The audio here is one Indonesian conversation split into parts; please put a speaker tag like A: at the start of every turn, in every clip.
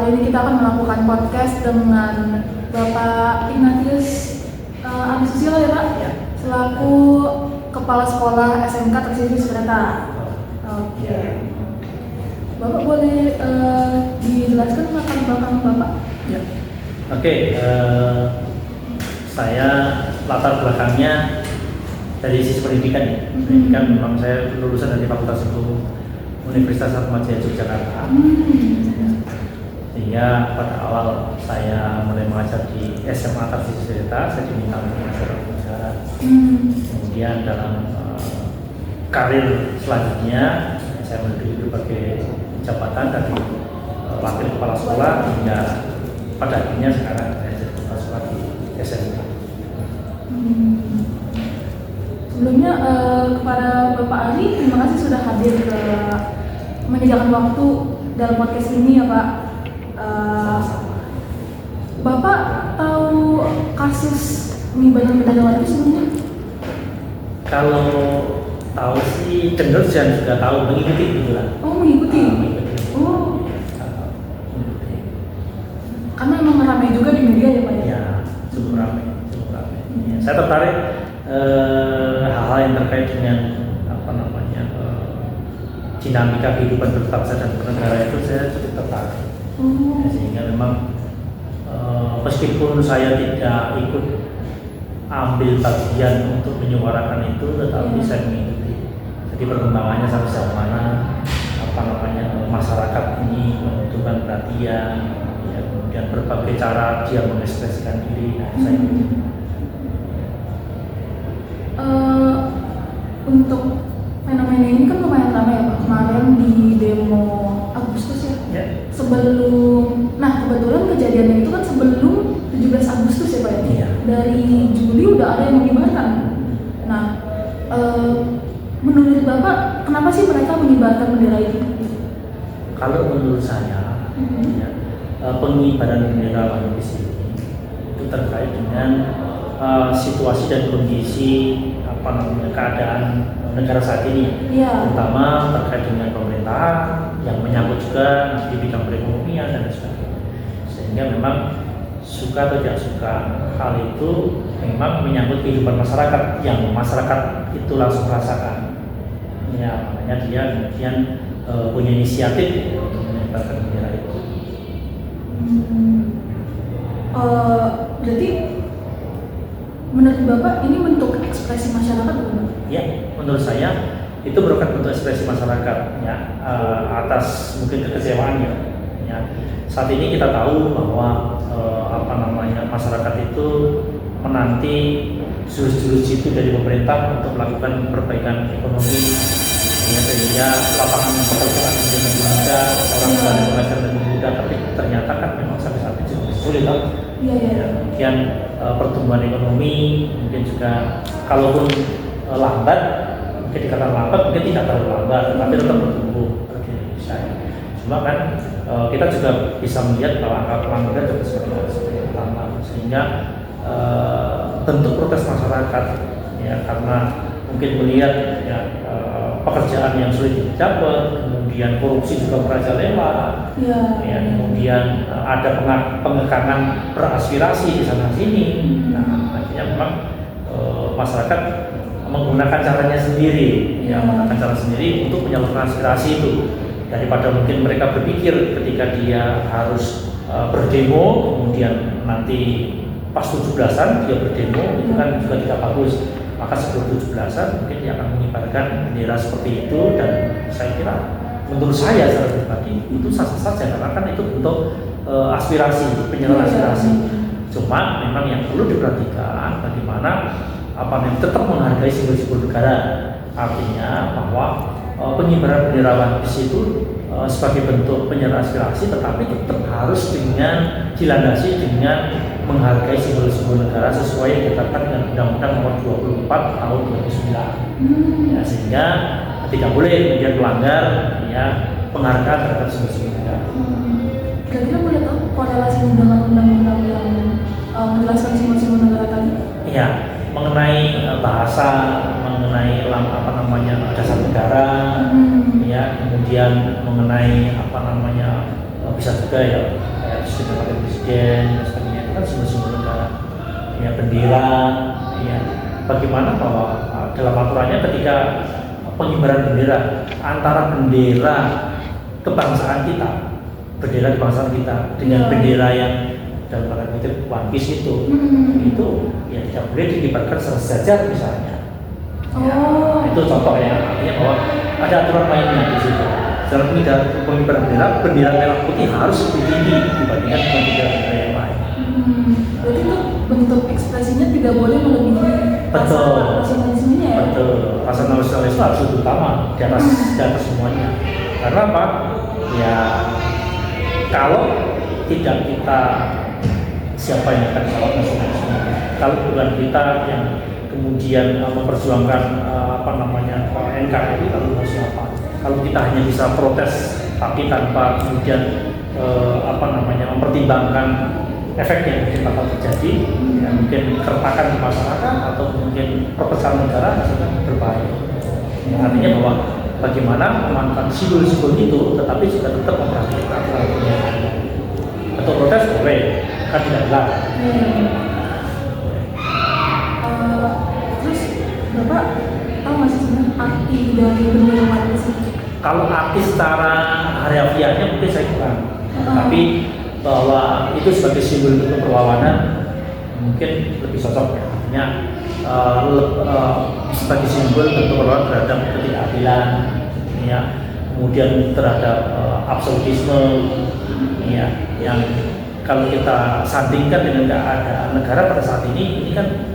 A: kali ini kita akan melakukan podcast dengan Bapak Ignatius Adi Susilo ya Pak?
B: Ya.
A: Selaku Kepala Sekolah SMK Tersisih Sekreta. Oke. Bapak boleh dijelaskan latar belakang Bapak?
B: Ya. Oke, saya latar belakangnya dari sisi pendidikan ya. Pendidikan memang saya lulusan dari Fakultas Hukum Universitas Atmajaya Yogyakarta. Sehingga pada awal saya mulai mengajar di SMA Tersisih Sekreta, saya diminta untuk mengajar negara. Kemudian dalam karir selanjutnya saya menduduki berbagai jabatan dari wakil kepala sekolah hingga pada akhirnya sekarang saya jadi kepala sekolah di SMK.
A: Sebelumnya kepada Bapak Ali, terima kasih sudah hadir menyediakan waktu dalam podcast ini ya Pak. Bapak tahu kasus pengibaran bendera warna itu sebelumnya?
B: Kalau tahu sih cenderung saya juga tahu, mengikuti gitu lah.
A: Oh mengikuti? Oh. Karena emang ramai juga di media ya Pak ya?
B: Ya, cukup ramai. Ya, saya tertarik hal-hal yang terkait dengan dinamika kehidupan berbangsa dan bernegara itu saya cukup tertarik. Ya, sehingga memang meskipun saya tidak ikut ambil bagian untuk menyuarakan itu, tetapi saya mengikuti. Jadi perkembangannya sampai sejauh mana masyarakat ini membutuhkan perhatian, ya, kemudian berbagai cara dia mengekspresikan diri. Saya ikuti.
A: Untuk fenomena ini kan lumayan ramai ya Pak. Kemarin di demo Agustus ya.
B: Ya.
A: Nah kebetulan kejadiannya itu kan sebelum 17 Agustus ya Pak ya.
B: Iya.
A: Dari Juli udah ada yang mengibarkan. Nah, menurut Bapak kenapa sih mereka mengibarkan bendera itu?
B: Kalau menurut saya, ya, pengibaran bendera warna putih itu terkait dengan situasi dan kondisi keadaan negara saat ini, terutama terkait dengan pemerintahan yang menyangkut juga di bidang perekonomian dan sebagainya. Sehingga memang suka atau tidak suka hal itu memang menyangkut kehidupan masyarakat yang masyarakat itu langsung rasakan. Ya, makanya dia kemudian punya inisiatif untuk menyebarkan bendera itu.
A: Berarti menurut Bapak ini bentuk ekspresi masyarakat bukan?
B: Ya, menurut saya itu merupakan bentuk ekspresi masyarakat ya, atas mungkin kekecewaannya. Ya. Saat ini kita tahu bahwa masyarakat itu menanti jurus-jurus itu dari pemerintah untuk melakukan perbaikan ekonomi, ya, sehingga lapangan pekerjaan menjadi lebih mudah, orang mulai belajar lebih mudah, tapi ternyata kan memang sampai saat ini cukup sulit kan? Ya, kemudian pertumbuhan ekonomi mungkin juga kalaupun lambat, mungkin dikatakan lambat, mungkin tidak terlalu lambat, tetapi tetap bertumbuh di Indonesia. Cuma kan kita juga bisa melihat bahwa angka pengangguran juga semakin lama, sehingga bentuk protes masyarakat ya, karena mungkin melihat ya, pekerjaan yang sulit didapat, kemudian korupsi juga merajalela, ya, kemudian ada pengekangan beraspirasi di sana sini. Nah, akhirnya memang masyarakat menggunakan caranya sendiri, ya, menggunakan cara sendiri untuk menyalurkan aspirasi itu, daripada mungkin mereka berpikir ketika dia harus berdemo, kemudian nanti pas 17-an dia berdemo, itu kan juga tidak bagus. Maka sebelum 17-an mungkin dia akan mengibarkan bendera seperti itu, dan saya kira menurut saya secara pribadi itu sah-sah saja karena kan itu bentuk aspirasi, penyaluran aspirasi. Cuma memang yang perlu diperhatikan bagaimana tetap menghargai simbol-simbol negara. Artinya bahwa pengibaran bendera warna putih itu sebagai bentuk penyaluran aspirasi, tetapi tetap harus dilandasi dengan menghargai simbol-simbol negara sesuai yang ditetapkan dengan Undang-Undang Nomor 24 Tahun 2009. Ya, sehingga tidak boleh kemudian melanggar ya penghargaan terhadap simbol-simbol negara.
A: Kira-kira boleh tahu korelasinya dengan undang-undang yang menjelaskan simbol-simbol negara tadi?
B: Iya, mengenai bahasa, mengenai dasar negara, ya, kemudian mengenai bisa juga ya sudah wakil presiden dan sebagainya itu kan simbol-simbol negara, ya bendera, ya bagaimana bahwa dalam aturannya ketika pengibaran bendera antara bendera kebangsaan kita, bendera kebangsaan kita dengan bendera yang dalam tanda kutip One Piece itu ya tidak boleh dikibarkan sejajar misalnya. Ya, itu contoh ya, artinya bahwa ada aturan mainnya di situ. Dalam pengibaran bendera, bendera merah putih harus lebih tinggi dibandingkan dengan bendera yang lain.
A: Berarti itu bentuk ekspresinya tidak boleh melebihi rasa nasionalismenya ya?
B: Betul. Rasa nasionalisme harus utama di atas semuanya. Karena apa? Ya kalau tidak kita, siapa yang akan jawab nasionalisme? Kalau bukan kita yang kemudian memperjuangkan NKRI, lalu siapa? Kalau kita hanya bisa protes tapi tanpa kemudian mempertimbangkan efek yang mungkin bakal terjadi, ya, mungkin keretakan di masyarakat atau mungkin perpecahan negara itu kan berbahaya. Ya, artinya bahwa bagaimana memanfaatkan simbol-simbol itu, tetapi juga tetap memperhatikan aturan. Untuk protes boleh, kan tidak dilarang.
A: Terus Bapak tahu nggak sih sebenarnya arti dari bendera One Piece?
B: Kalau arti secara harafiahnya mungkin saya kurang, tapi bahwa itu sebagai simbol untuk perlawanan mungkin lebih cocok ya. Artinya sebagai simbol untuk perlawanan terhadap ketidakadilan, ya, kemudian terhadap absolutisme, ya, yang kalau kita sandingkan dengan keadaan negara pada saat ini kan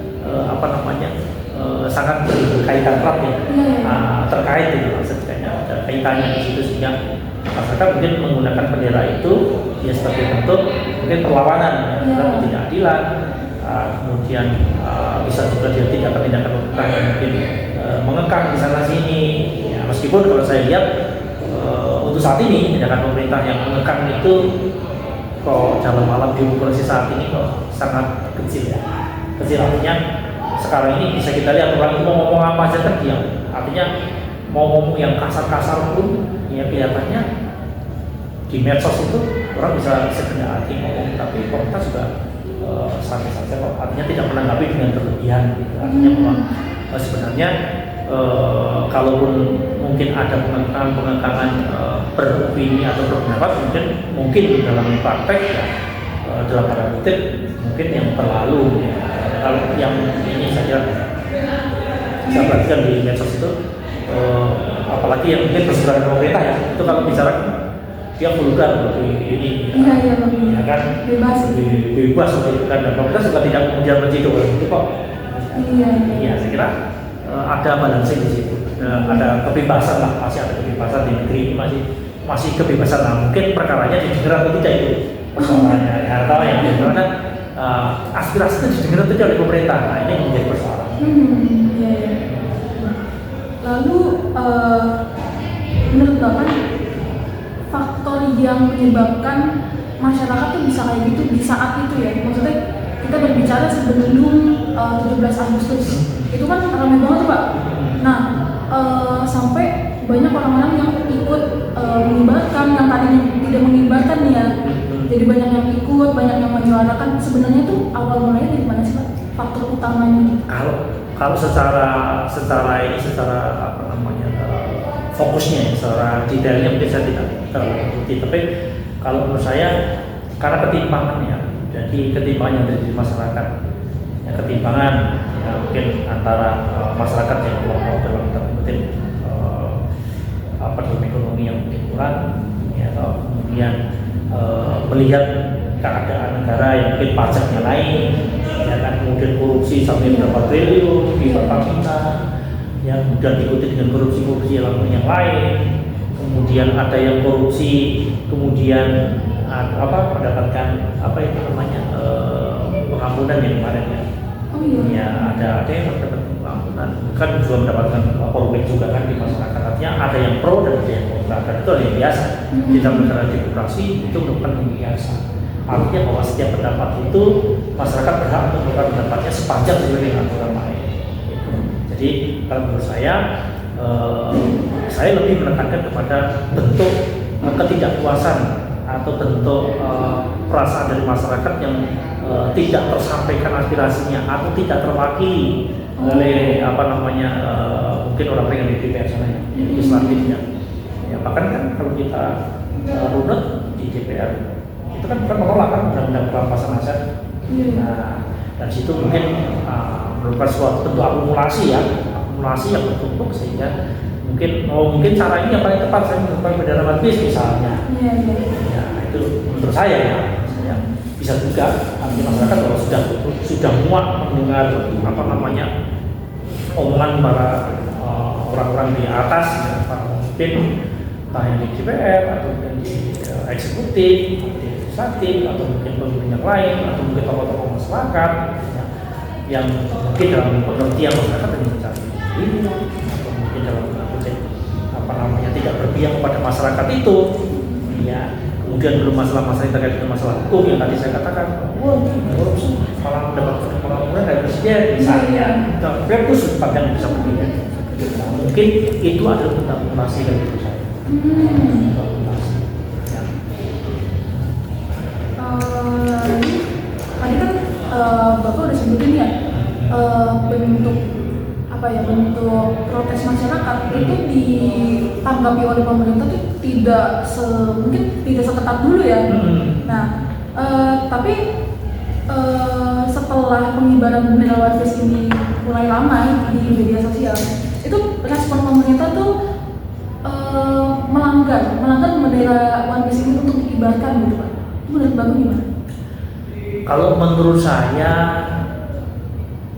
B: sangat berkaitan erat ya, terkait itu maksudnya ada kaitannya di situ, sehingga masyarakat mungkin menggunakan bendera itu ya sebagai bentuk mungkin perlawanan terhadap ketidakadilan, kemudian bisa juga dia tindakan yang mungkin mengekang di sana sini, ya, meskipun kalau saya lihat untuk saat ini tindakan pemerintah yang mengekang itu kok dalam alam demokrasi saat ini kok sangat kecil ya, artinya sekarang ini bisa kita lihat orang mau ngomong apa aja kan diam, artinya mau ngomong yang kasar-kasar pun ya kelihatannya di medsos itu orang bisa sekedar hati ngomong, tapi pemerintah juga santai saja kok, artinya tidak menanggapi dengan berlebihan gitu. Artinya bahwa sebenarnya kalaupun mungkin ada pengekangan beropini atau berpendapat mungkin dalam praktek ya, dalam tanda kutip mungkin yang terlalu ya. Kalau yang ini saya perhatikan di medsos itu apalagi yang mungkin berseberangan pemerintah ya, itu kalau bicara dia vulgar ini ya kan bebas gitu kan, dan pemerintah juga tidak kemudian menciduk itu kok. Iya, saya kira ada balancing di situ, ada kebebasan lah, masih ada kebebasan di negeri ini, masih kebebasan lah, mungkin perkaranya didengar atau tidak itu persoalannya ya, atau yang bagaimana aspirasinya didengar atau tidak oleh pemerintah, nah ini menjadi persoalan.
A: Lalu menurut Bapak faktor yang menyebabkan masyarakat tuh bisa kayak gitu di saat itu ya, maksudnya kita berbicara sebelum 17 Agustus itu kan ramai banget Pak. Nah sampai banyak orang-orang yang ikut mengibarkan, yang tadinya tidak mengibarkan nih ya, jadi banyak yang ikut, banyak yang menyuarakan. Sebenarnya tuh awal mulanya dari mana sih Pak? Faktor utamanya?
B: Kalau secara fokusnya, secara detailnya mungkin saya tidak terlalu mengerti, tapi kalau menurut saya karena ketimpangan ya, jadi ketimpangan yang ada di masyarakat, ya, ketimpangan ya, mungkin antara masyarakat yang dalam tanda kutip dalam ekonomi yang mungkin kurang, ya, atau kemudian melihat keadaan negara yang mungkin pajaknya naik, ya kan, kemudian korupsi sampai berapa triliun di Pertamina, ya, kemudian diikuti dengan korupsi yang lain, kemudian ada yang korupsi kemudian mendapatkan pengampunan yang kemarin ya. Ya ada yang mendapat pengampunan, kan juga mendapatkan polemik juga kan di masyarakat. Artinya ada yang pro dan ada yang kontra, dan itu hal yang biasa di dalam negara demokrasi, itu merupakan yang biasa. Artinya bahwa setiap pendapat itu masyarakat berhak untuk mengeluarkan pendapatnya sepanjang sesuai dengan aturan main. Jadi kalau menurut saya lebih menekankan kepada bentuk ketidakpuasan atau bentuk perasaan dari masyarakat yang tidak tersampaikan aspirasinya atau tidak terwakili oleh mungkin orang-orang yang di DPR sana ya, legislatifnya. Ya, bahkan kan kalau kita runut di DPR itu kan bukan menolak kan undang-undang perampasan aset. Nah, dan situ mungkin merupakan suatu bentuk akumulasi yang bertumpuk sehingga mungkin cara ini yang paling tepat saya menemukan bendera One Piece misalnya. Ya, itu menurut saya bisa juga arti masyarakat kalau sudah muak mendengar omongan para orang-orang di atas, para pemimpin entah yang di DPR atau di eksekutif, di legislatif atau mungkin pemimpin yang lain atau mungkin tokoh-tokoh masyarakat yang mungkin dalam pengertian masyarakat yang mencari ini atau mungkin dalam tidak berpihak kepada masyarakat itu ya. Kemudian belum masalah-masalah yang terkait dengan masalah hukum yang tadi saya katakan, korupsi malah mendapat pengakuan dari presiden misalnya, itu sudut yang bisa berbeda. Nah, mungkin itu adalah bentuk akumulasi dari itu saya.
A: Tadi kan Bapak udah sebutin ya bentuk bentuk protes masyarakat itu ditanggapi oleh pemerintah itu mungkin tidak seketat dulu ya. Nah, tapi setelah pengibaran bendera One Piece ini mulai ramai di media sosial, itu respon pemerintah tuh melanggar bendera One Piece ini untuk dikibarkan gitu Pak. Itu menurut Bapak gimana?
B: Kalau menurut saya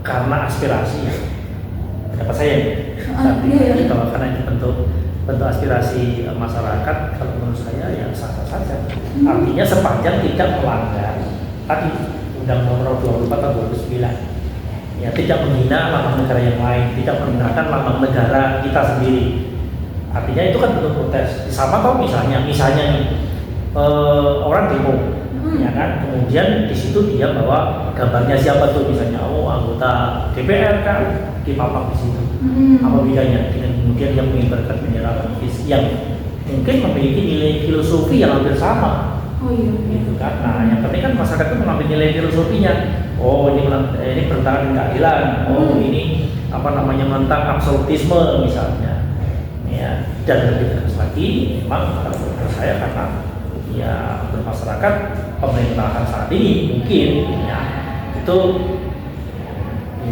B: karena aspirasi ya. Pendapat saya kalau karena itu bentuk aspirasi masyarakat, kalau menurut saya ya sah-sah saja. Artinya sepanjang tidak melanggar tadi Undang Nomor 24 tahun 2009 ya, tidak menghina lambang negara yang lain, tidak menggunakan lambang negara kita sendiri. Artinya itu kan bentuk protes. Sama kalau misalnya nih orang demo ya kan, kemudian di situ dia bawa gambarnya siapa tuh, misalnya anggota DPR kan dipapak di situ. Apa bedanya dengan kemudian yang mengibarkan bendera One Piece yang mungkin memiliki nilai filosofi yang hampir sama. Gitu kan. Nah, yang penting kan masyarakat itu mengambil nilai filosofinya. Ini bertentangan dengan keadilan. Ini menentang absolutisme misalnya. Ya, dan lebih tegas lagi memang kalau menurut saya karena ya bermasyarakat pemerintahan saat ini mungkin ya itu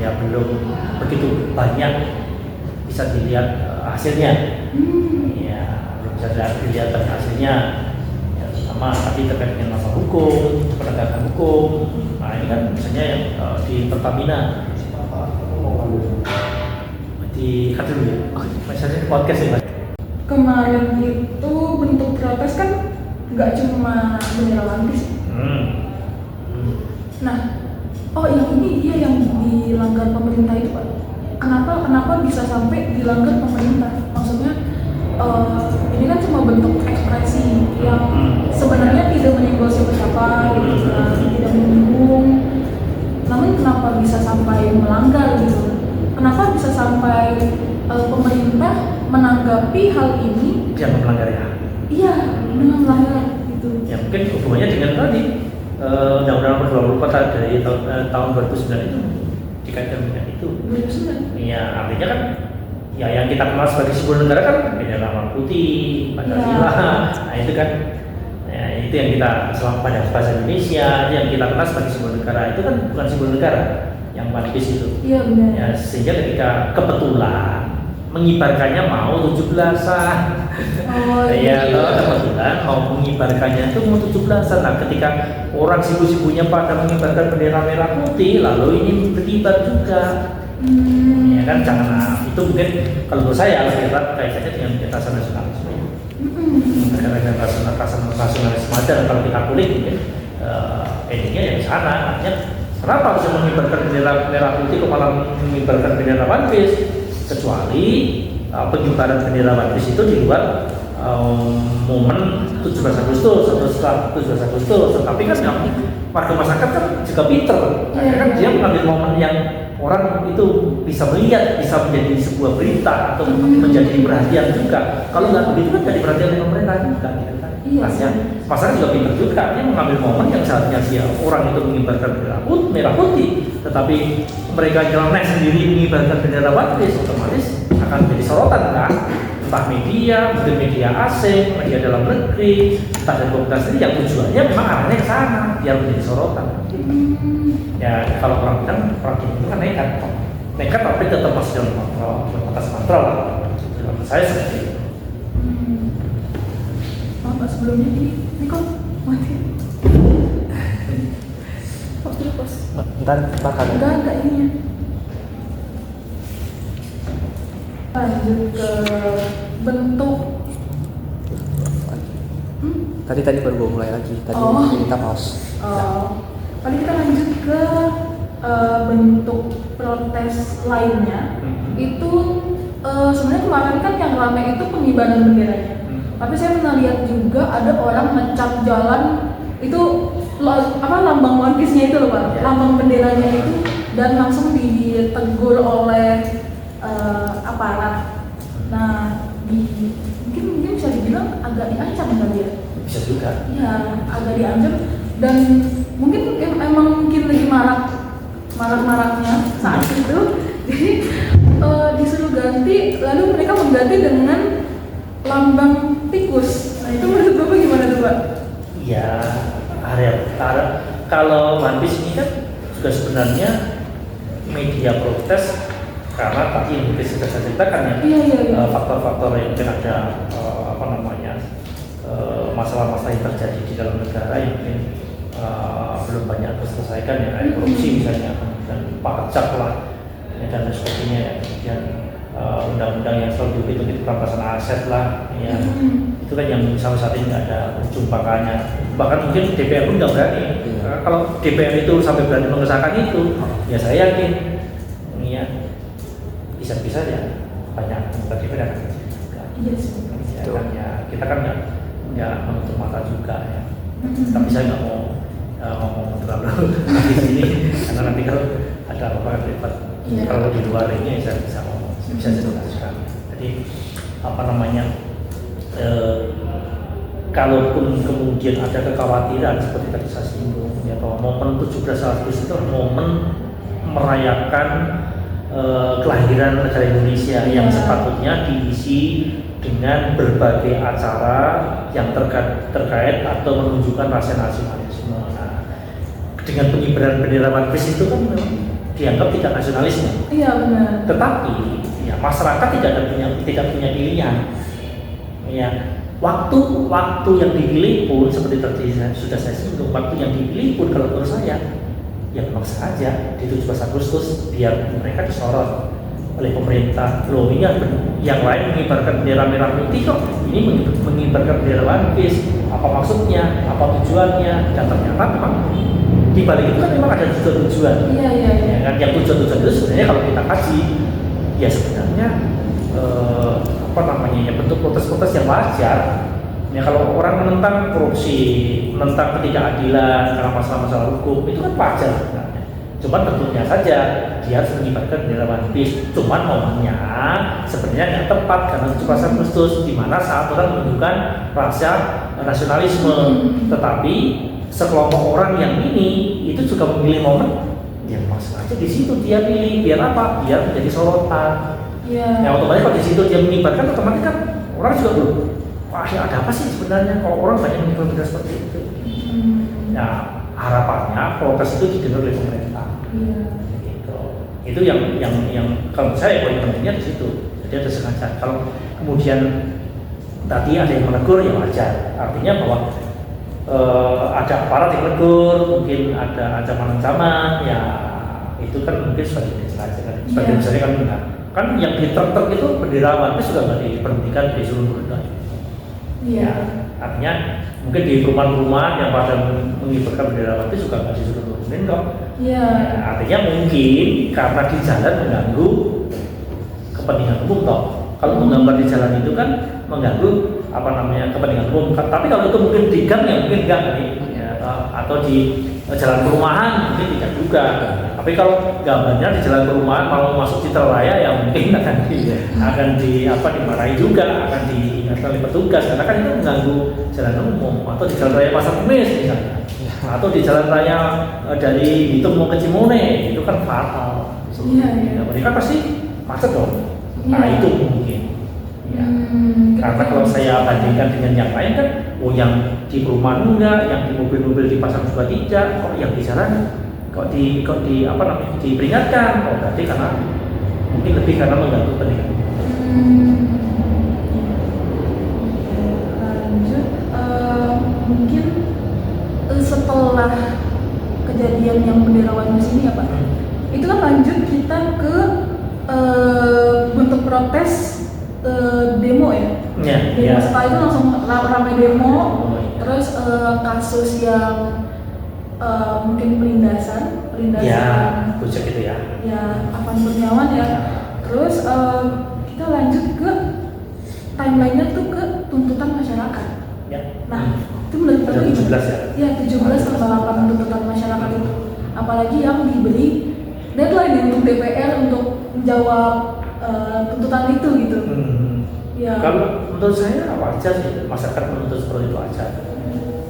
B: ya belum begitu banyak bisa dilihat hasilnya. Ya belum bisa dilihat hasilnya ya, sama tadi terkait dengan masalah hukum, penegakan hukum. Nah ini kan misalnya yang di Pertamina di dulu ya, misalnya podcast ya.
A: Kemarin itu bentuk protes kan nggak cuma bendera One Piece. Nah, yang ini dia yang dilanggar pemerintah itu Pak. Kenapa bisa sampai dilanggar pemerintah? Maksudnya ini kan cuma bentuk ekspresi yang sebenarnya tidak menyinggung siapa gitu, tidak menyinggung. Namun kenapa bisa sampai melanggar gitu? Kenapa bisa sampai pemerintah menanggapi hal ini?
B: Dia melanggar ya?
A: Iya, dengan melanggar gitu.
B: Ya mungkin hubungannya dengan tadi Undang-Undang Nomor 24 dari tahun 2009 itu dikaitkan dengan itu.
A: 2009?
B: Iya, artinya kan ya yang kita kenal sebagai simbol negara kan bendera merah putih, Pancasila. Nah itu kan ya, itu yang kita selama pada bahasa Indonesia yang kita kenal sebagai simbol negara itu kan bukan simbol negara yang One Piece itu.
A: Iya benar.
B: Ya, sehingga ketika kebetulan mengibarkannya mau 17-an. Ya, kebetulan mau mengibarkannya itu mau 17-an. Nah, ketika orang sibuk-sibuknya pada mengibarkan bendera merah putih, lalu ini berkibar juga. Ya kan, jangan itu mungkin kalau menurut saya lebih erat kaitannya dengan kekerasan nasionalisme. Karena nasionalisme aja kalau kita kulik mungkin endingnya ya di sana. Artinya kenapa harus mengibarkan bendera merah putih kok malah mengibarkan bendera One Piece? Kecuali pengibaran bendera One Piece itu di luar momen 17 Agustus atau setelah 17 Agustus. Tetapi kan warga masyarakat kan juga pinter, kan dia mengambil momen yang orang itu bisa melihat, bisa menjadi sebuah berita atau menjadi perhatian juga. Kalau nggak begitu kan jadi perhatian pemerintah juga gitu kan.
A: Iya.
B: Artinya masyarakat juga pintar juga, dia mengambil momen yang seharusnya si orang itu mengibarkan bendera merah putih, tetapi mereka nyeleneh sendiri mengibarkan bendera One Piece, otomatis akan menjadi sorotan kan? Entah media, mungkin media asing, media dalam negeri, entah dari komunitas sendiri yang tujuannya memang arahnya ke sana, biar menjadi sorotan. Ya kalau orang bilang orang itu kan nekat tapi tetap masih dalam kontrol, batas kontrol lah. Menurut saya seperti itu.
A: Pak sebelumnya ini kok mati. Pos dulu pos.
C: Ntar bakal.
A: Enggak ininya. Lanjut ke bentuk.
C: Tadi baru gue mulai lagi. Tadi kita pause.
A: Paling kita lanjut ke bentuk protes lainnya. Itu sebenarnya kemarin kan yang ramai itu pengibaran benderanya. Tapi saya pernah lihat juga ada orang ngecat jalan itu lambang One Piece-nya itu loh Pak, lambang benderanya itu, dan langsung ditegur oleh aparat. Nah, mungkin bisa dibilang agak diancam kali ya?
B: Bisa juga.
A: Iya, agak diancam, dan mungkin emang lagi marak-maraknya saat itu. Jadi disuruh ganti, lalu mereka mengganti dengan lambang tikus. Nah itu menurut Bapak gimana tuh Pak?
B: Iya, kalau One Piece ini kan juga sebenarnya media protes karena tadi yang mungkin sudah saya ceritakan ya, faktor-faktor yang mungkin ada masalah-masalah yang terjadi di dalam negara yang mungkin belum banyak terselesaikan ya, kayak korupsi misalnya, dan pajak lah ya, dan lain sebagainya ya. Kemudian undang-undang yang selalu dihitung perampasan aset lah ya. Itu kan yang sampai saat ini nggak ada ujung pangkalnya, bahkan mungkin DPR pun nggak berani. Kalau DPR itu sampai berani mengesahkan itu, ya saya yakin ya bisa-bisa ya banyak anggota DPR akan juga. Ya, kan, ya kita kan nggak menutup mata juga ya. Tapi saya nggak mau ngomong terlalu di sini karena nanti kalau ada apa-apa ribet. Kalau di luar ini saya bisa ngomong, bisa jelaskan. Jadi kalaupun kemudian ada kekhawatiran seperti tadi saya singgung ya, bahwa momen 17 Agustus itu momen merayakan kelahiran negara Indonesia yang sepatutnya diisi dengan berbagai acara yang terkait atau menunjukkan rasa nasionalisme. Nah, dengan pengibaran bendera One Piece itu kan dianggap tidak nasionalisme.
A: Iya benar.
B: Tetapi ya masyarakat tidak punya pilihan. Ya, waktu yang dipilih pun seperti tadi sudah saya singgung, waktu yang dipilih pun kalau menurut saya ya memang sengaja di 17 Agustus biar mereka disorot oleh pemerintah. Loh, ini yang lain mengibarkan bendera merah putih kok, ini mengibarkan bendera One Piece. Apa maksudnya? Apa tujuannya? Dan ternyata memang di balik itu kan memang ada tujuan.
A: Iya.
B: Ya kan, yang tujuan itu sebenarnya kalau kita kasih ya sebenarnya ya bentuk protes-protes yang wajar. Ya kalau orang menentang korupsi, menentang ketidakadilan karena masalah-masalah hukum itu kan wajar sebenarnya. Cuman tentunya saja dia harus mengibarkan bendera One Piece. Cuman momennya sebenarnya nggak tepat karena 17 Agustus di mana saat orang menunjukkan rasa nasionalisme. Tetapi sekelompok orang yang ini itu juga memilih momen yang masalah aja di situ dia pilih biar apa? Biar menjadi sorotan.
A: Iya.
B: Ya otomatis kalau di situ dia mengibarkan, otomatis kan orang juga belum. Wah, ya ada apa sih sebenarnya kalau orang banyak mengibarkan seperti itu? Nah, harapannya protes itu didengar oleh pemerintah.
A: Iya.
B: Gitu. Itu yang kalau saya poin pentingnya di situ. Jadi ada sengaja. Kalau kemudian tadi ada yang menegur ya wajar. Artinya bahwa ada aparat yang menegur, mungkin ada ancaman-ancaman, ya itu kan mungkin sebagai sengaja kan. Sebagai misalnya kan enggak. Kan yang di truk itu bendera One Piece sudah nggak diberhentikan di seluruh dunia.
A: Iya.
B: Ya, artinya mungkin di perumahan-perumahan yang pada mengibarkan bendera One Piece juga nggak disuruh turunin kok.
A: Iya.
B: Ya, artinya mungkin karena di jalan mengganggu kepentingan umum toh. Kalau menggambar di jalan itu kan mengganggu kepentingan umum. Tapi kalau itu mungkin di gang ya mungkin enggak kali. Ya, atau di jalan perumahan mungkin tidak juga. Tapi kalau gambarnya di jalan perumahan mau masuk Citra Raya ya mungkin akan dimarahi juga, akan diingatkan oleh petugas karena kan itu mengganggu jalan umum. Atau di jalan raya Pasar Kemis misalnya, atau di jalan raya dari Bitung mau ke Cimone itu kan fatal. Ya, mereka pasti macet dong. Nah itu mungkin. Ya. Karena kalau saya bandingkan dengan yang lain kan, yang di perumahan enggak, yang di mobil-mobil dipasang juga tidak, kok yang di jalan kok diperingatkan. Berarti karena mungkin lebih karena mengganggu pendidikan.
A: Lanjut, mungkin setelah kejadian yang bendera One ini ya Pak, itu kan lanjut kita ke bentuk protes demo ya. Demo setelah itu langsung ramai demo, terus kasus yang mungkin pelindasan
B: ya, Gojek itu ya.
A: Ya, Afan Kurniawan ya. Terus kita lanjut ke timeline-nya tuh ke tuntutan masyarakat.
B: Ya.
A: Nah, itu menurut Bapak
B: 17 ya?
A: Ya, 17/8 tuntutan masyarakat itu. Apalagi yang diberi deadline untuk DPR untuk menjawab tuntutan itu gitu. Ya.
B: Kalau menurut saya wajar sih masyarakat menuntut seperti itu aja.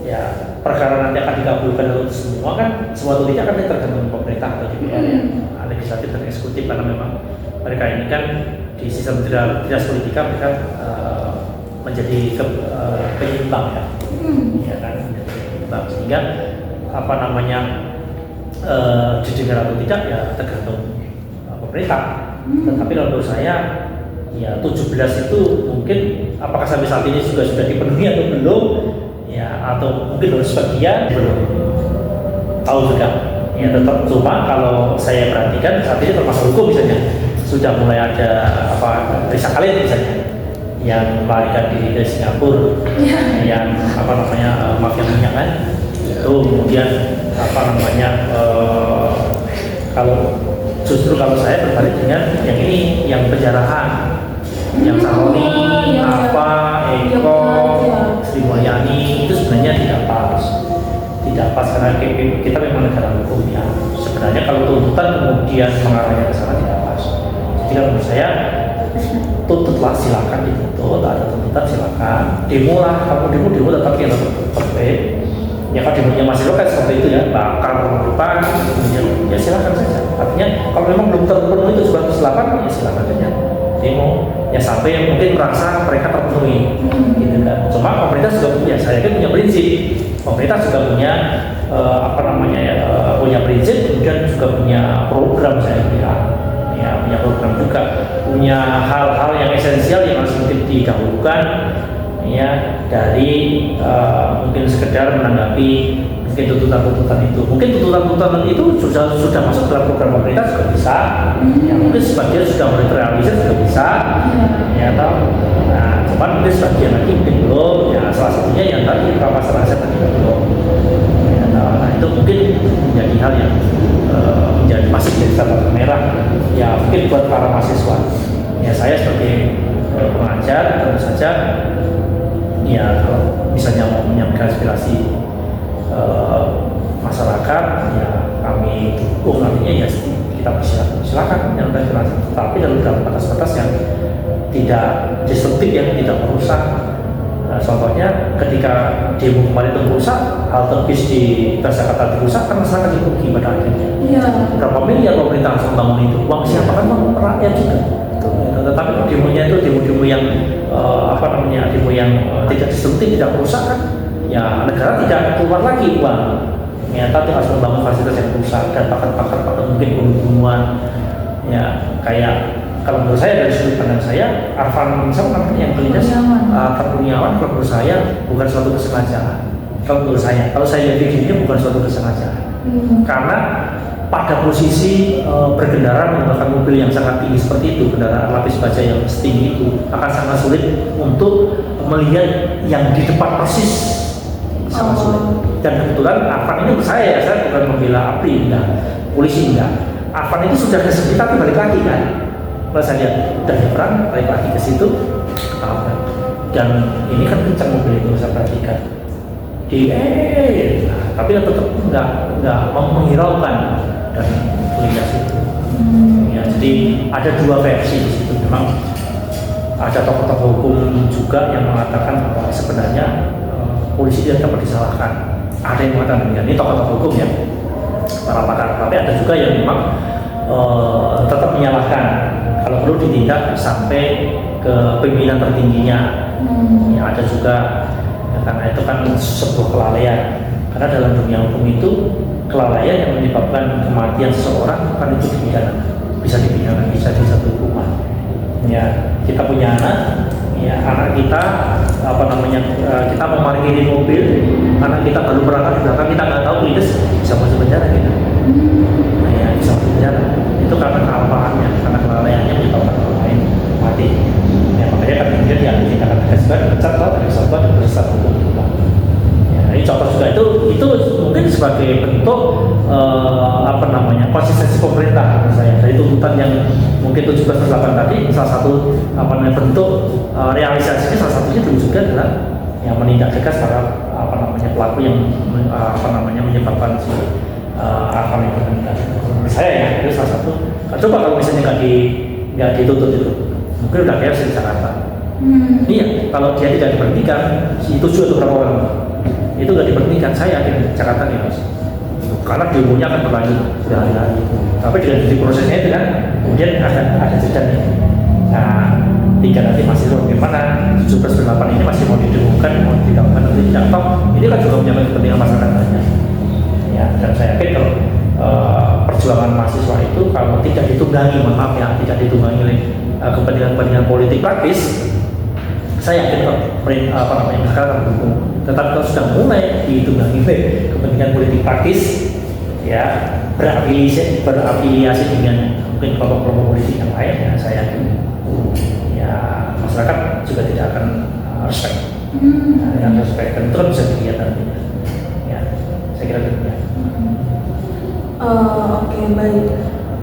B: Ya, perkara nanti akan dikabulkan untuk semua kan, semua tuntutan kan tergantung pemerintah atau DPR ya, legislatif dan eksekutif, karena memang mereka ini kan di sistem tidak politika mereka menjadi penyeimbang ya, ya kan, menjadi penyeimbang sehingga didengar atau tidak ya tergantung pemerintah. Tetapi menurut saya ya 17 itu mungkin apakah sampai saat ini sudah dipenuhi atau belum ya, atau mungkin baru sebagian belum tahu juga ya. Tetap cuma kalau saya perhatikan saat ini termasuk hukum misalnya sudah mulai ada Risa Khalid misalnya yang melarikan diri dari Singapura, yang mafia minyak kan itu, kemudian kalau saya berbalik dengan yang ini, yang penjarahan, yang Saroni, Eko, Sri Mulyani, itu sebenarnya tidak pas karena kita memang negara hukum ya. Sebenarnya kalau tuntutan kemudian mengarahnya ke sana tidak pas. Jadi kalau menurut saya tuntutlah, silakan dituntut, ada tuntutan silakan, demo lah, kalau demo tetap yang tertib. Ya kalau demonya masih lokal seperti itu ya, bakar rumah, kemudian ya silakan saja. Artinya kalau memang belum terpenuhi 708 ya silakan saja demo ya sampai mungkin merasa mereka terpenuhi, gitu kan. Cuma pemerintah juga punya, saya kan punya prinsip. Pemerintah juga punya punya prinsip, kemudian juga punya program, saya kira. Ya, punya program juga, punya hal-hal yang esensial yang harus mungkin didahulukan ya dari mungkin sekedar menanggapi mungkin tuntutan-tuntutan itu. Mungkin tuntutan-tuntutan itu sudah masuk dalam program pemerintah juga bisa. Ya, mungkin sebagian sudah mulai terrealisasi juga bisa. Ya, tahu. Nah, cuman mungkin sebagian lagi mungkin belum. Ya, salah satunya yang tadi kawasan aset tadi belum. Ya, nah, itu mungkin menjadi hal yang masih jadi catatan merah. Ya, mungkin buat para mahasiswa. Ya, saya sebagai pengajar tentu saja. Ya, kalau misalnya mau menyampaikan aspirasi masyarakat, ya kami dukung, artinya ya kita silakan menyampaikan aspirasi, tapi dalam batas-batas yang tidak destruktif, yang tidak merusak. Contohnya ketika demo kemarin itu merusak, halte bis di Jakarta dirusak, kan masyarakat dirugi pada akhirnya. Berapa miliar pemerintah harus membangun itu? Uang siapa? Kan uang rakyat juga. Tetapi demonya itu demo-demo yang demo yang tidak destruktif, tidak merusak kan, ya negara tidak keluar lagi uang. Ya, tapi harus membangun fasilitas yang rusak dan pakar-pakar mungkin bunuh-bunuhan. Ya, kayak kalau menurut saya dari sudut pandang saya, Afan yang kelindas Kurniawan, kalau menurut saya bukan suatu kesengajaan. Kalau menurut saya, kalau saya lihat videonya bukan suatu kesengajaan. Karena pada posisi berkendara menggunakan mobil yang sangat tinggi seperti itu, kendaraan lapis baja yang setinggi itu, akan sangat sulit untuk melihat yang di depan persis, sangat sulit. Dan kebetulan Afan ini saya bukan membela APRI, enggak, polisi enggak. Afan itu sudah kesempitan tapi balik lagi kan. Kalau saya lihat udah nyebrang, balik lagi ke situ, dan ini kan kencang mobil itu, saya perhatikan. tapi tetap nggak mau menghiraukan dari tulisan itu. Ya, jadi ada dua versi di situ. Memang ada tokoh-tokoh hukum juga yang mengatakan bahwa sebenarnya polisi tidak dapat disalahkan. Ada yang mengatakan ini tokoh-tokoh hukum ya, para pakar. Tapi ada juga yang memang tetap menyalahkan kalau perlu ditindak sampai ke pimpinan tertingginya. Ya, ada juga ya, karena itu kan sebuah kelalaian. Karena dalam dunia hukum itu kelalaian yang menyebabkan kematian seseorang kan itu dipidana, bisa dipidana, bisa disatu hukuman. Ya, kita punya anak, ya anak kita kita memarkiri mobil, anak kita baru berangkat di belakang, kita nggak tahu lindes, bisa masuk penjara kita. Nah, ya bisa masuk penjara. Itu karena kealamannya, karena kelalaiannya menyebabkan orang lain mati. Ya, makanya kan kemudian dia tindakan tegas banget, pecat lah dari sahabat dan bersat hukum. Ini contoh juga itu mungkin sebagai bentuk konsistensi pemerintah menurut saya dari tuntutan yang mungkin 17/8 tadi, salah satu bentuk realisasinya salah satunya juga adalah yang menindak tegas para pelaku yang menyebabkan si menurut saya ya itu salah satu. Coba kalau misalnya nggak dituntut itu mungkin udah kayak di Jakarta. Iya, kalau dia tidak diberhentikan si 7 atau berapa orang itu nggak diberhentikan, saya yakin Jakarta nih mas, karena demonya akan berlanjut berhari-hari. Tapi dengan di prosesnya itu kan kemudian ada jedanya. Nah, 3 nanti masih bagaimana, 17/8 ini masih mau didemukan, mau dilakukan atau tidak, toh ini kan juga menyangkut kepentingan masyarakat banyak. Ya, dan saya yakin kalau perjuangan mahasiswa itu kalau tidak ditunggangi, tidak ditunggangi oleh kepentingan politik praktis, saya yakin masyarakat mendukung. Tetapi kalau sudah mulai ditunggangi kepentingan politik praktis, ya berafiliasi dengan mungkin kelompok-kelompok politik yang lain, ya saya yakin ya masyarakat juga tidak akan respect. Yang respect dan itu kan bisa dilihat nantinya. Ya, saya kira demikian.
A: Oke, baik.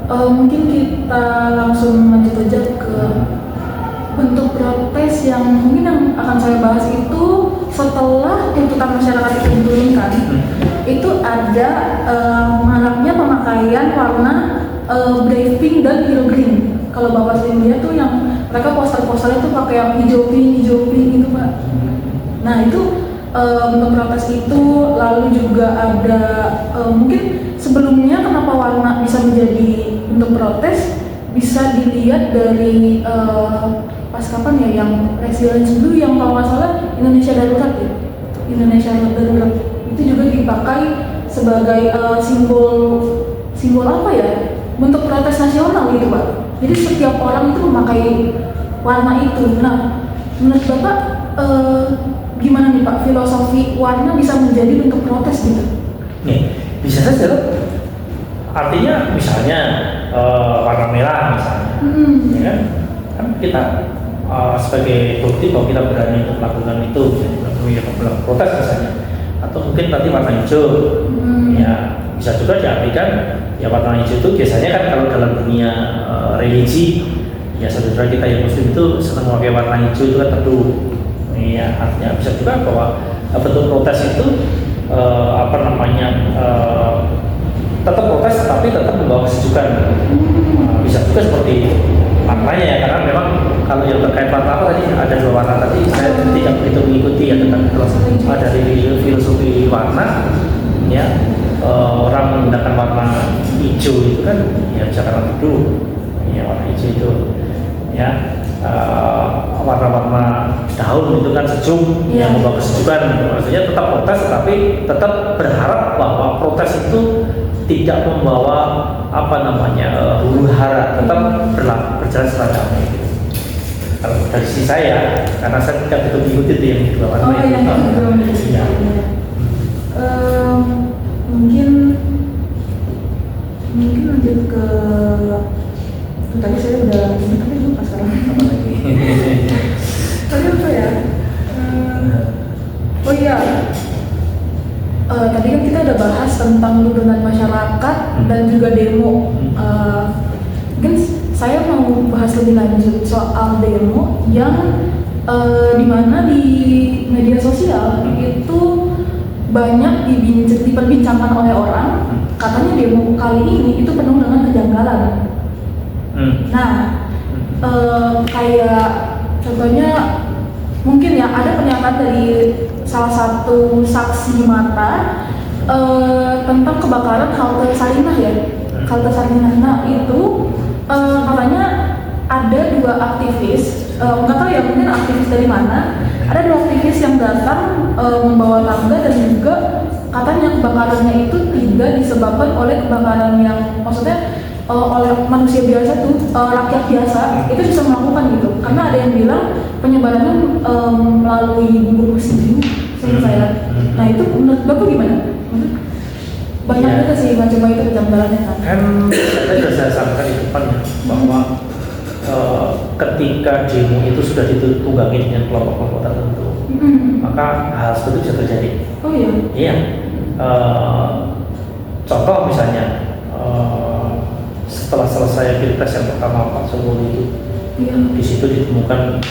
A: Mungkin kita langsung lanjut aja ke bentuk protes yang mungkin yang akan saya bahas itu setelah tuntutan masyarakat itu diturunkan. Itu ada maraknya pemakaian warna bright pink dan hero green. Kalau Bapak sering lihat tuh yang mereka poster-posternya tuh pakai yang hijau pink gitu Pak. Nah itu bentuk protes itu, lalu juga ada mungkin sebelumnya kenapa warna bisa menjadi bentuk protes bisa dilihat dari pas kapan ya yang resilience dulu yang kalau nggak salah Indonesia Darurat ya, Indonesia Darurat itu juga dipakai sebagai simbol apa ya, bentuk protes nasional gitu Pak. Jadi setiap orang itu memakai warna itu. Nah menurut Bapak gimana nih Pak filosofi warna bisa menjadi bentuk protes gitu?
B: Nih bisa saja loh. Artinya misalnya warna merah misalnya, ya kan kita sebagai bukti bahwa kita berani untuk melakukan itu, melakukan protes misalnya, atau mungkin nanti warna hijau, ya bisa juga diartikan ya warna hijau itu biasanya kan kalau dalam dunia religi, ya saudara kita yang muslim itu senang memakai warna hijau itu kan teduh, ya artinya bisa juga bahwa bentuk protes itu tetap protes tapi tetap membawa kesejukan. Bisa juga seperti maknanya ya, karena memang kalau yang terkait warna apa tadi ada 2 warna tadi saya tidak begitu mengikuti ya tentang dari filosofi warna ya. Orang menggunakan warna hijau itu kan ya bisa karena teduh ya, warna hijau itu ya warna-warna daun itu kan sejuk yang membawa kesejukan, maksudnya tetap protes tapi tetap berharap bahwa protes itu tidak membawa huru hara, tetap berjalan secara damai. Kalau dari sisi saya, karena saya tidak begitu mengikuti itu yang dua warna itu. Ya.
A: Mungkin lanjut ke tadi saya udah tapi lupa sekarang apa lagi. Tadi apa ya? Oh iya. Tadi kan kita udah bahas tentang tuntutan masyarakat dan juga demo. Mungkin saya mau bahas lebih lanjut soal demo yang dimana di media sosial itu banyak diperbincangkan oleh orang, katanya demo kali ini itu penuh dengan kejanggalan. Nah, kayak contohnya mungkin ya ada pernyataan dari salah satu saksi mata tentang kebakaran halte Sarinah ya, halte Sarinah. Nah itu katanya ada 2 aktivis, nggak tahu ya mungkin aktivis dari mana. Ada 2 aktivis yang datang membawa tangga dan juga katanya kebakarannya itu tidak disebabkan oleh kebakaran yang maksudnya oleh manusia biasa tuh, rakyat biasa itu bisa melakukan gitu. Karena ada yang bilang penyebarannya melalui bumbu mesin seingat saya. Nah itu menurut Bapak gimana? Banyak juga sih macam itu kejanggalannya kan.
B: Kan saya sampaikan di depan ya bahwa ketika demo itu sudah ditunggangi dengan kelompok-kelompok tertentu, maka hal seperti itu bisa terjadi.
A: Oh iya?
B: Iya. Contoh misalnya setelah selesai pilpres yang pertama Pak Jokowi itu, di situ ditemukan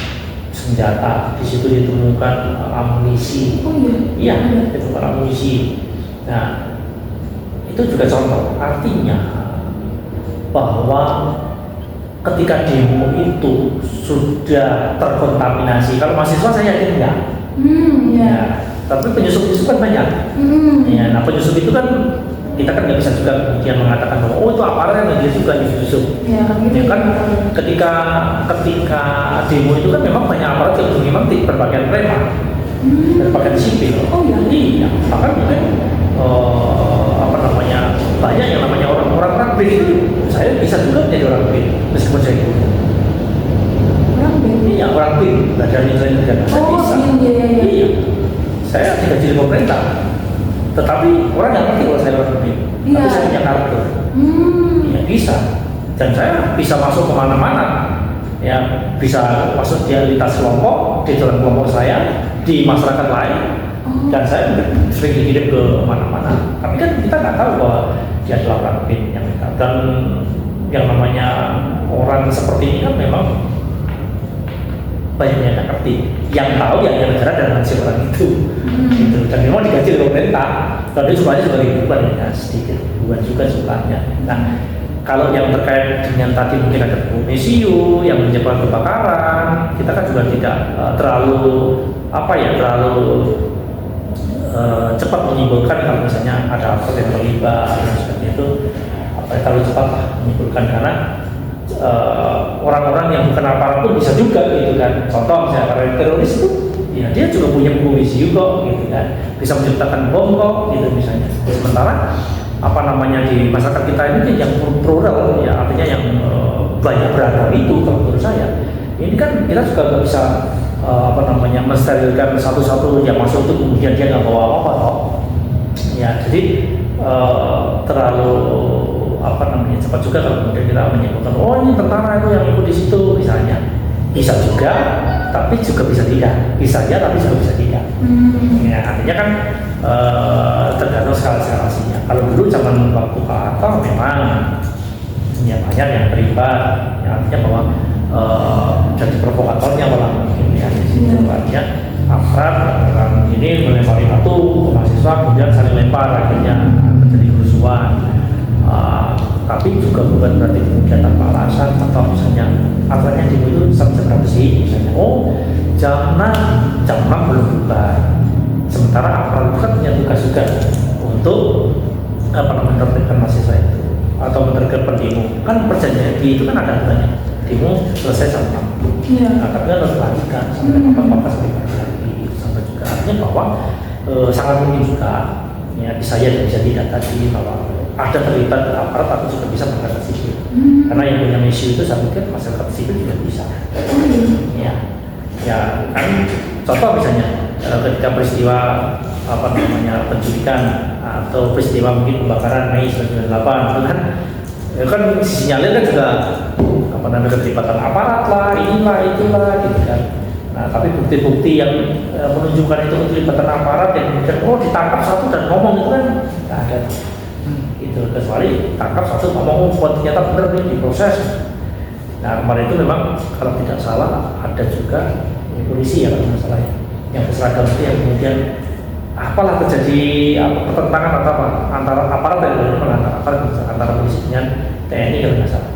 B: senjata, di situ ditemukan amunisi.
A: Oh iya?
B: Iya, ditemukan amunisi. Nah, itu juga contoh. Artinya bahwa ketika demo itu sudah terkontaminasi, kalau mahasiswa saya yakin enggak. Ya, tapi penyusup itu kan banyak. Ya, nah penyusup itu kan kita kan nggak bisa juga kemudian mengatakan bahwa itu aparat yang dia juga disusuk. Ya kan ketika demo itu kan memang banyak aparat yang memang berpakaian preman, berpakaian sipil. Iya, bahkan mungkin banyak yang namanya orang bin itu saya bisa juga menjadi orang bin meskipun saya itu orang bin. Iya, orang bin dari negara saya bisa. Iya, saya digaji pemerintah. Tetapi orang nggak ngerti kalau saya orang bin, tapi saya punya karakter. Ya bisa, dan saya bisa masuk kemana-mana, ya bisa masuk di lintas kelompok, di dalam kelompok saya, di masyarakat lain, dan saya sering dikirim ke mana-mana. Tapi kan kita nggak tahu bahwa dia adalah orang bin yang kita, dan yang namanya orang seperti ini kan memang banyak yang nggak ngerti. Yang tahu yang negara dan manusia orang itu. Gitu. Dan memang digaji oleh pemerintah. Dan dia jumlahnya juga ribuan ya, sedikit ribuan juga jumlahnya. Nah, kalau yang terkait dengan tadi mungkin ada mesiu yang menyebabkan kebakaran, kita kan juga tidak terlalu cepat menyimpulkan kalau misalnya ada apa yang terlibat dan seperti itu. Terlalu cepat menyimpulkan karena orang-orang yang bukan aparat pun bisa juga gitu kan. Contoh misalnya para teroris itu ya dia juga punya mesiu kok gitu kan, bisa menciptakan bom kok gitu misalnya. Sementara di masyarakat kita ini yang plural ya, artinya yang banyak beragam itu kalau menurut saya ini kan kita juga nggak bisa mensterilkan satu-satu yang masuk itu kemudian dia nggak bawa apa-apa kok ya. Jadi terlalu cepat juga kalau kemudian kita menyimpulkan ini tentara itu yang ikut di situ misalnya. Bisa juga, tapi juga bisa tidak. Bisa aja, tapi juga bisa tidak. Ya, artinya kan tergantung eskalasinya. Kalau dulu zaman waktu Pak Harto memang ya banyak yang terlibat. Ya, artinya bahwa jadi provokatornya malah mungkin ya di situ. Artinya aparat orang ini melempari batu ke mahasiswa, kemudian saling lempar, akhirnya terjadi kerusuhan. Tapi juga bukan berarti kemudian tanpa alasan atau misalnya aturannya di itu sampai berapa sih misalnya jam 6 belum bubar, sementara aparat itu kan punya tugas juga untuk menertibkan mahasiswa itu atau menertibkan pendemo. Kan perjanjian itu kan ada aturannya, demo selesai jam 6 nah, tapi kan harus dilanjutkan sampai apa sampai pagi sampai juga. Artinya bahwa sangat mungkin juga ya bisa ya bisa tidak tadi bahwa ada terlibat aparat tapi juga bisa masyarakat sipil. Karena yang punya misi itu saya pikir masyarakat sipil juga bisa. Ya kan contoh misalnya ketika peristiwa penculikan atau peristiwa mungkin pembakaran Mei 1998 itu kan ya kan disinyalir kan juga keterlibatan aparat lah, inilah itulah gitu kan. Nah, tapi bukti-bukti yang menunjukkan itu keterlibatan aparat yang kemudian ditangkap satu dan ngomong itu kan nggak ada. Kecuali tangkap satu ngomong ternyata benar nih diproses. Nah kemarin itu memang kalau tidak salah ada juga polisi ya kalau nggak salah yang berseragam itu yang kemudian apalah terjadi pertentangan atau apa antara aparat antara polisi dengan TNI kalau nggak salah.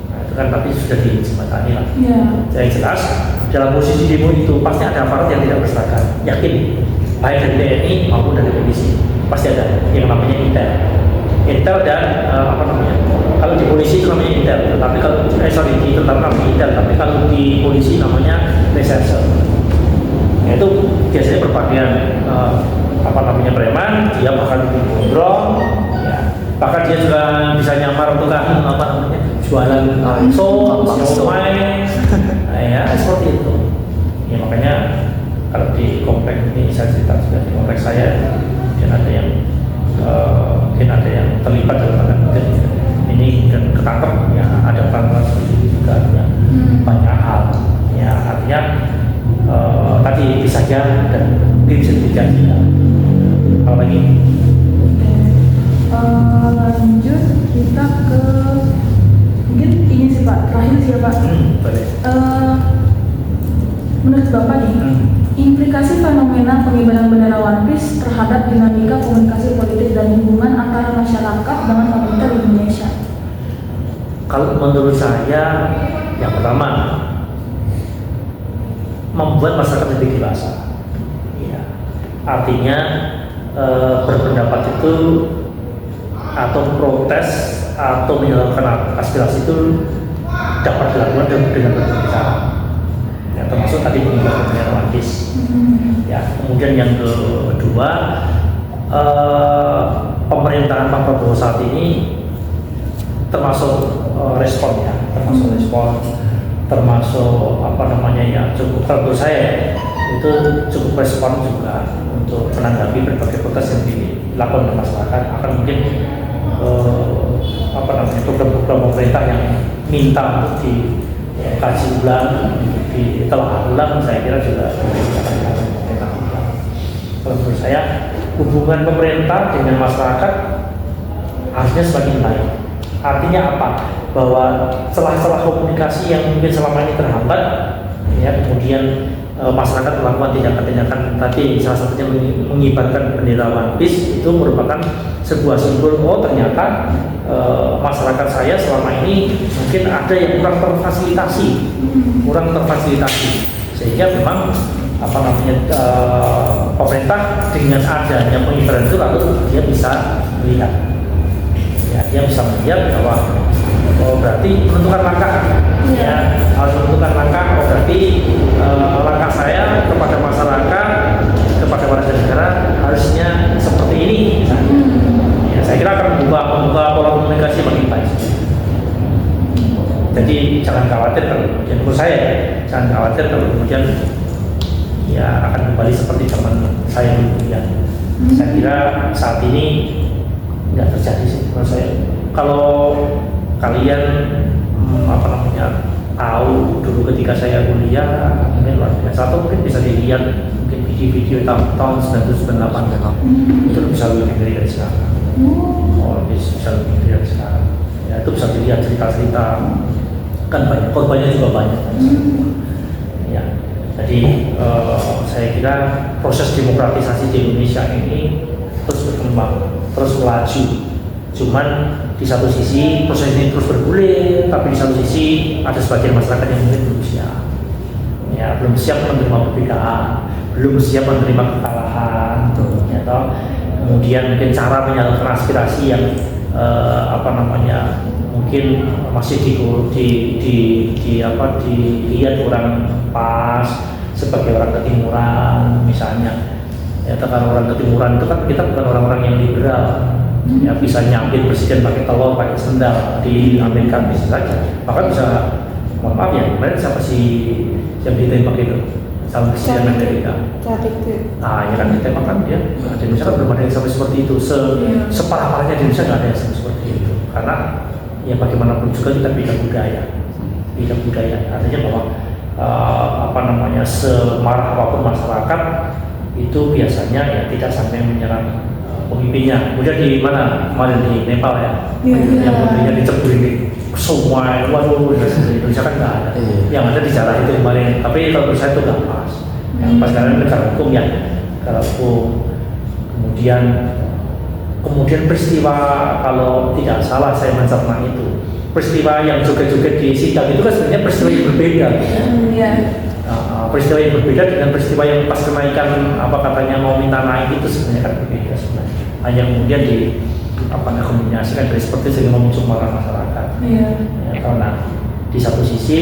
B: Nah, itu kan tapi sudah dijembatani lah.
A: Iya.
B: Jadi jelas dalam posisi demo itu pasti ada aparat yang tidak berseragam, yakin, baik dari TNI maupun dari polisi pasti ada yang namanya intel dan apa namanya, kalau di polisi itu namanya intel, tapi kalau di tentara namanya intel, tapi kalau di polisi namanya reserse. Itu biasanya berpakaian apa namanya preman, dia bahkan gondrong, ya. Bahkan dia juga bisa nyamar tukang apa namanya jualan siomay, ya seperti itu. Ya makanya kalau di komplek ini saya cerita juga di komplek saya mungkin ada yang terlibat dalam tanda kutip ini dan ketangkep ya, ada peran seperti itu juga ya. Banyak hal ya, artinya tadi bisa saja dan mungkin bisa terjadi. Apa lagi?
A: Lanjut kita ke mungkin ini sih Pak, terakhir sih ya Pak.
B: Boleh.
A: Menurut Bapak nih, implikasi fenomena pengibaran bendera One Piece terhadap dinamika komunikasi politik dan hubungan antara masyarakat dengan pemerintah di Indonesia.
B: Kalau menurut saya, yang pertama membuat masyarakat lebih dewasa. Ya. Artinya berpendapat itu atau protes atau menyalurkan aspirasi itu dapat dilakukan dengan berbagai cara. Ya, termasuk tadi pengibaran bendera One Piece. Ya, kemudian yang kedua, pemerintahan Pak Prabowo saat ini termasuk respon ya, termasuk apa namanya ya, cukup kalau saya itu cukup respon juga untuk menanggapi berbagai protes yang dilakukan oleh masyarakat. Akan mungkin apa namanya program-program pemerintah yang minta untuk dikaji ulang, ditelaah ulang, saya kira juga bisa dilakukan pemerintah ulang. Kalau menurut saya hubungan pemerintah dengan masyarakat harusnya semakin baik. Artinya apa? Bahwa celah-celah komunikasi yang mungkin selama ini terhambat, ya kemudian masyarakat melakukan tindakan-tindakan tadi, salah satunya mengibarkan bendera One Piece, itu merupakan sebuah simbol, oh ternyata masyarakat saya selama ini mungkin ada yang kurang terfasilitasi, sehingga memang apa namanya pemerintah dengan adanya pengibaran itu lalu dia bisa melihat. Ya, dia bisa melihat bahwa berarti menentukan langkah, ya harus menentukan langkah. Berarti langkah saya kepada masyarakat, kepada warga negara harusnya seperti ini. Ya, saya kira akan membuka pola komunikasi makin baik. Jadi jangan khawatir kalau kemudian, menurut saya jangan khawatir kalau kemudian ya akan kembali seperti zaman saya dulu ya. Saya kira saat ini nggak terjadi sih menurut saya. Kalau kalian apa namanya tahu dulu ketika saya kuliah mungkin luar biasa, atau mungkin bisa dilihat mungkin video-video tahun 1998 itu bisa lebih ngeri dari sekarang. Bisa lebih ngeri dari sekarang. Ya itu bisa dilihat cerita-cerita, kan banyak korbannya juga banyak. Ya jadi saya kira proses demokratisasi di Indonesia ini terus berkembang, terus melaju. Cuman di satu sisi proses ini terus bergulir, tapi di satu sisi ada sebagian masyarakat yang mungkin belum siap. Ya, belum siap menerima perbedaan, belum siap menerima kekalahan, ya toh. Kemudian mungkin cara menyalurkan aspirasi yang apa namanya mungkin masih dilihat kurang pas sebagai orang ketimuran misalnya. Ya, kalau orang ketimuran itu kan kita bukan orang-orang yang liberal, ya bisa nyambit presiden pakai telur, pakai sendal di Amerika bisa saja. Bahkan bisa, mohon maaf ya, kemarin siapa sih yang ditembak itu? Sama presiden Amerika. Nah, ya kan ditembak kan dia. Nah, di Indonesia kan belum ada yang sampai seperti itu. Separah-parahnya di Indonesia nggak ada yang sampai seperti itu. Karena ya bagaimanapun juga kita beda budaya. Artinya bahwa apa namanya semarah apapun masyarakat itu biasanya ya tidak sampai menyerang pemimpinnya. Kemudian di mana kemarin di Nepal ya, yang menterinya diceburin di semua, waduh, di Indonesia kan nggak ada. Yang ada di jalan itu kemarin. Tapi kalau menurut saya itu nggak pas. Yang pas karena negara hukum ya, negara hukum. Kemudian peristiwa, kalau tidak salah saya mencerna itu, peristiwa yang joget-joget di sidang itu kan sebenarnya peristiwa yang berbeda.
A: Iya.
B: Peristiwa yang berbeda dengan peristiwa yang pas kenaikan apa katanya mau minta naik itu sebenarnya kan berbeda sebenarnya. Hanya kemudian kombinasikan dari seperti sehingga memicu kemarahan masyarakat.
A: Iya.
B: Ya, karena di satu sisi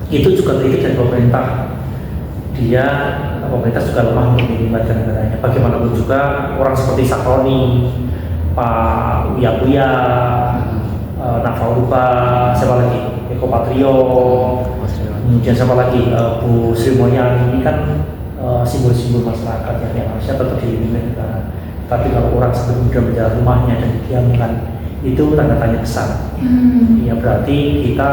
B: itu juga kritik dari pemerintah. Pemerintah juga lemah untuk melibatkan negaranya. Bagaimanapun juga orang seperti Sakroni, Pak Uya, Nafalupa, siapa lagi? Eko Patrio, kemudian siapa lagi? Bu Sri Mulyani, ini kan simbol-simbol masyarakat yang harusnya tetap dilindungi negara. Tapi kalau orang sebelum menjaga rumahnya dan didiamkan, itu tanda tanya besar. Ya berarti kita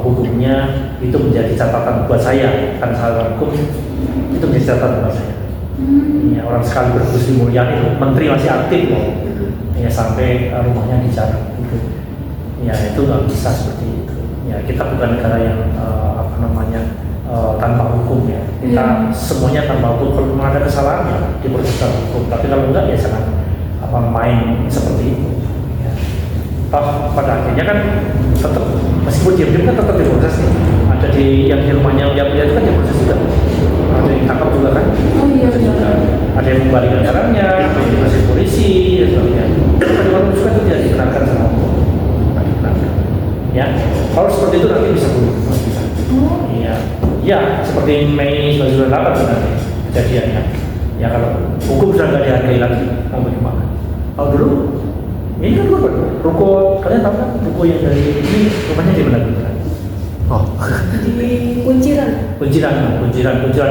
B: hukumnya itu menjadi catatan buat saya, kan saya hukum itu menjadi catatan buat saya. Ya, orang sekali Bu Sri Mulyani, menteri masih aktif loh, ya sampai rumahnya dijarah gitu. Ya itu nggak bisa seperti itu. Ya kita bukan negara yang tanpa hukum ya. Kita semuanya tanpa hukum. Kalau memang ada kesalahan ya diproses secara hukum. Tapi kalau enggak ya jangan main seperti itu. Ya. Pada akhirnya kan tetap meskipun diam-diam kan tetap diproses nih. Ada yang di rumahnya itu kan diproses juga. Ada yang tangkap juga kan.
A: Oh iya benar.
B: Ada yang membalikan barangnya, ada yang masih polisi dan sebagainya. Kalau juga itu tidak dikenakan sama hukum. Ya, kalau seperti itu nanti bisa bunuh. Iya, ya seperti Mei 1998 nanti kejadiannya. Ya kalau hukum sudah nggak dihargai lagi, mau bagaimana? Kalau dulu, ini kan ruko, kalian tahu kan ruko yang dari ini rumahnya di mana gitu kan?
C: Oh,
D: Di Kunciran.
B: Kunciran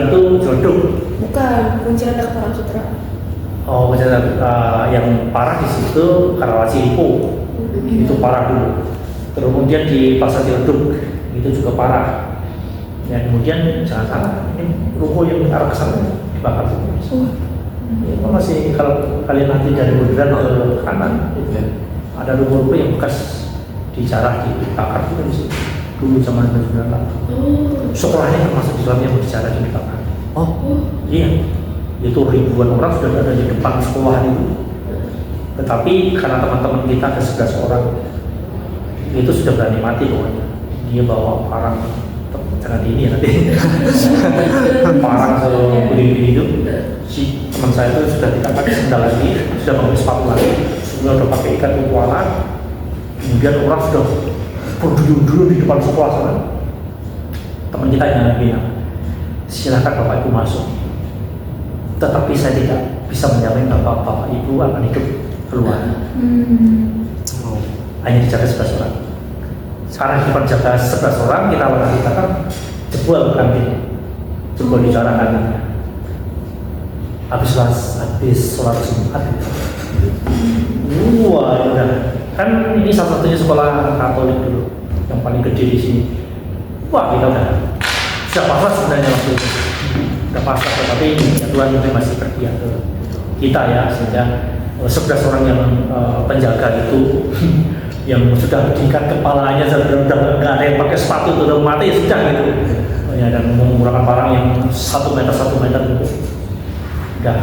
B: itu Jodong.
D: Bukan, Kunciran dekat Parangsutra.
B: Oh, yang parah di situ Karawaci Lipo, itu parah dulu. Terus kemudian di Pasar Jodong itu juga parah. Ya kemudian jangan salah, ini ruko yang arah ke sana dibakar semua. Ya, masih kalau kalian nanti dari Bundaran ke kanan, ada ruko-ruko yang bekas dijarah dibakar juga di situ. Dulu zaman 1998. Sekolahnya termasuk di dalamnya yang dijarah dibakar.
C: oh,
B: Iya, itu ribuan orang sudah ada di depan sekolah itu. Tetapi karena teman-teman kita ada 11 orang, itu sudah berani mati pokoknya. Dia bawa parang, jangan ini ya nanti. Parang sebeli itu, si teman saya itu sudah tidak pakai sendal lagi, sudah pakai sepatu lagi, sudah pakai ikat kuala. Kemudian orang sudah berduyun-duyun di depan sekolah sana. Teman kita yang bilang, silakan bapak ibu masuk. Tetapi saya tidak bisa menjamin bapak ibu akan hidup keluar. Hanya dijaga 11 orang. Sekarang kita jaga 11 orang, kita akan dikatakan jebol kantin, jebol di jalan kantinnya. Habis sholat Jumat. Wah, udah. Kan ini salah satunya sekolah Katolik dulu, yang paling gede di sini. Wah, kita udah pasrah sebenarnya waktu itu. Udah pasrah, tapi Tuhan mungkin masih berpihak ke kita ya, sehingga 11 orang yang penjaga itu yang sudah diikat kepalanya, sudah nggak ada yang pakai sepatu, sudah mati ya sudah gitu. Ya, dan menggunakan barang yang 1 meter itu udah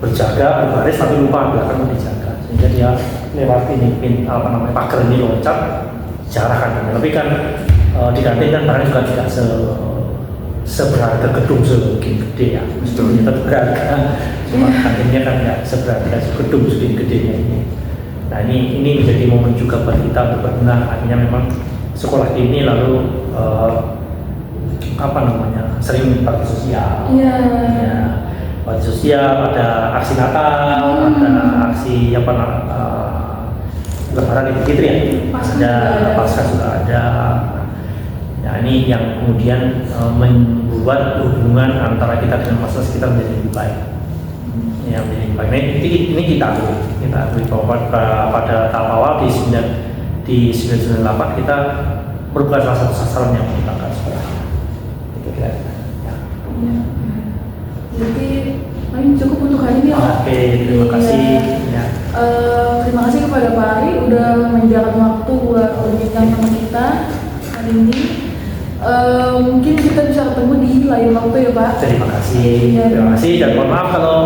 B: berjaga, berbaris tapi lupa belakang dijaga, sehingga dia lewat ini pagar ini loncat jarah kan. Tapi kan di kantin kan barang juga tidak seberharga gedung segini gede ya, mestinya tetap berharga, cuma kantinnya kan nggak seberharga gedung segini gedenya ini. Nah ini menjadi momen juga buat kita untuk berbenah. Akhirnya memang sekolah ini lalu sering bakti sosial.
A: Iya.
B: Ya, bakti sosial, ada aksi Natal, ada aksi Lebaran Idul Fitri ya, ada Paskah juga ada. Nah ini yang kemudian membuat hubungan antara kita dengan masyarakat sekitar menjadi lebih baik. Ya, menjadi baik. Nah, ini kita akui bahwa pada tahap awal di 1998 kita merupakan salah satu sasaran yang dibakar sekolah. Itu kira-kira. Ya.
A: Jadi paling cukup untuk hari ini.
B: Oke, terima kasih. Ya.
A: Terima kasih kepada Pak Ari udah menyediakan waktu buat berbincang sama kita hari ini. Mungkin kita bisa ketemu di lain waktu ya Pak.
B: Terima kasih.
A: Iya.
B: Terima kasih dan mohon maaf kalau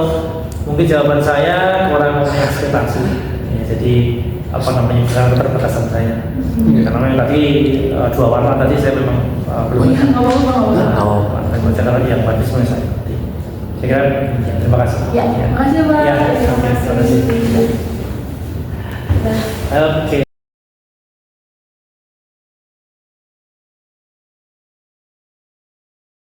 B: mungkin jawaban saya kurang ekspektasi. Ya, jadi apa namanya kurang keterbatasan saya. Karena memang tadi dua warna tadi saya memang
A: Oh
B: belum.
A: iya, nggak apa-apa, nggak apa-apa.
C: Oh.
B: Dan baca lagi yang bagus semuanya saya ikuti. Saya kira terima kasih.
A: Ya, makasih Pak.
B: Ya,
A: Terima
B: oke, terima kasih.
A: kasih. Nah.
B: Oke.